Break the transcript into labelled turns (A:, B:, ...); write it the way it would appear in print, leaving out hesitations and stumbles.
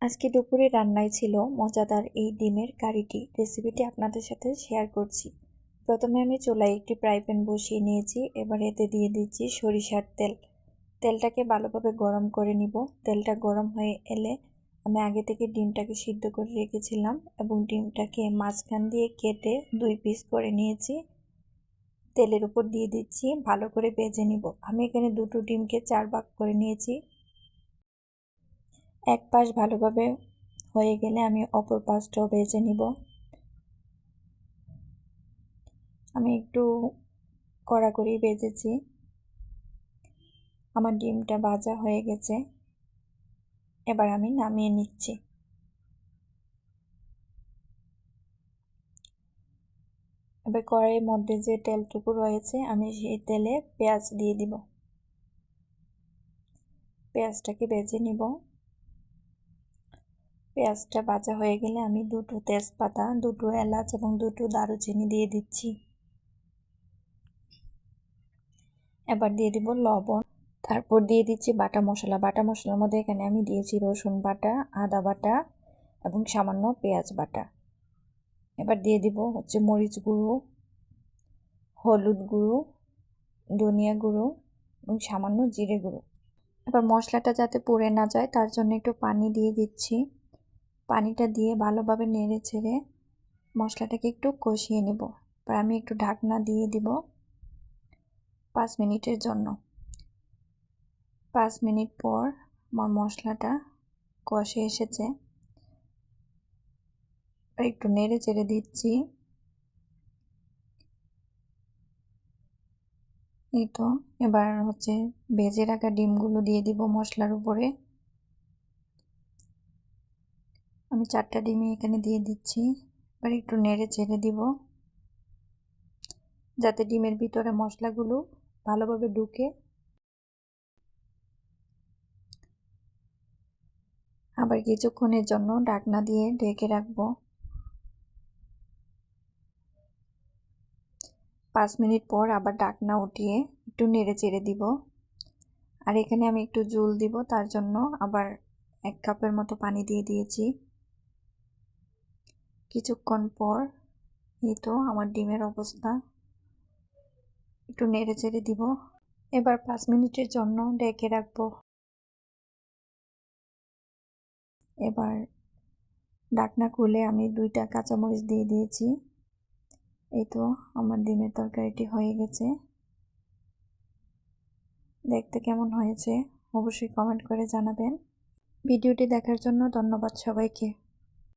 A: আজকে দুপুরে রান্নায় ছিল মজাদার এই ডিমের কারিটি। রেসিপিটি আপনাদের সাথে শেয়ার করছি। প্রথমে আমি চুলায় একটি ফ্রাই প্যান বসিয়ে নিয়েছি। এবার এতে দিয়ে দিচ্ছি সরিষার তেল। তেলটাকে ভালোভাবে গরম করে নিব। তেলটা গরম হয়ে এলে আমি আগে থেকে ডিমটাকে সিদ্ধ করে রেখেছিলাম এবং ডিমটাকে মাঝখান দিয়ে কেটে 2 পিস করে নিয়েছি। তেলের উপর দিয়ে দিচ্ছি, ভালো করে ভেজে নিব। আমি এখানে দুটো ডিমকে 4 ভাগ করে নিয়েছি। এক পাশ ভালোভাবে হয়ে গেলে আমি অপর পাশটাও ভেজে নিব। আমি একটু কড়া করে ভেজেছি। আমার ডিমটা ভাজা হয়ে গেছে। এবার আমি নামিয়ে নিচ্ছি। এবার কড়াইয়ের মধ্যে যে তেলটুকু রয়েছে আমি সেই তেলে পেঁয়াজ দিয়ে দিব। পেঁয়াজটাকে ভেজে নিব। পেঁয়াজটা ভাজা হয়ে গেলে আমি দুটো তেজপাতা, দুটো এলাচ এবং দুটো দারুচিনি দিয়ে দিচ্ছি। এবার দিয়ে দিব লবণ। তারপর দিয়ে দিচ্ছি বাটা মশলা। বাটা মশলার মধ্যে এখানে আমি দিয়েছি রসুন বাটা, আদা বাটা এবং সামান্য পেঁয়াজ বাটা। এবার দিয়ে দিব মরিচ গুঁড়ো, হলুদ গুঁড়ো, ধনিয়া গুঁড়ো এবং সামান্য জিরে গুঁড়ো। এবার মশলাটা যাতে পুড়ে না যায় তার জন্য একটু পানি দিয়ে দিচ্ছি। পানিটা দিয়ে ভালোভাবে নেড়ে ছেড়ে মশলাটাকে একটু কষিয়ে নেব। এবার আমি একটু ঢাকনা দিয়ে দিব 5 মিনিটের জন্য। 5 মিনিট পর আমার মশলাটা কষে এসেছে। একটু নেড়ে চেড়ে দিচ্ছি। এই তো এবার ভেজে রাখা ডিমগুলো দিয়ে দিব মশলার উপরে। আমি 4টা ডিমই এখানে দিয়ে দিচ্ছি। এবার একটু নেড়ে চেড়ে দিব যাতে ডিমের ভিতরে মশলাগুলো ভালোভাবে ঢুকে। আবার কিছুক্ষণের জন্য ঢাকনা দিয়ে ঢেকে রাখবো। 5 মিনিট পর আবার ঢাকনা উঠিয়ে একটু নেড়ে চেড়ে দিব। আর এখানে আমি একটু ঝোল দিব, তার জন্য আবার 1 কাপের মতো পানি দিয়ে দিয়েছি। কিছুক্ষণ পর এই তো আমার ডিমের অবস্থা। একটু নেড়ে চেড়ে দিব। এবার 5 মিনিটের জন্য ঢেকে রাখবো। এবার ঢাকনা খুলে আমি 2টা কাঁচামরিচ দিয়ে দিয়েছি। এই তো আমার ডিমের তরকারিটি হয়ে গেছে। দেখতে কেমন হয়েছে অবশ্যই কমেন্ট করে জানাবেন। ভিডিওটি দেখার জন্য ধন্যবাদ সবাইকে।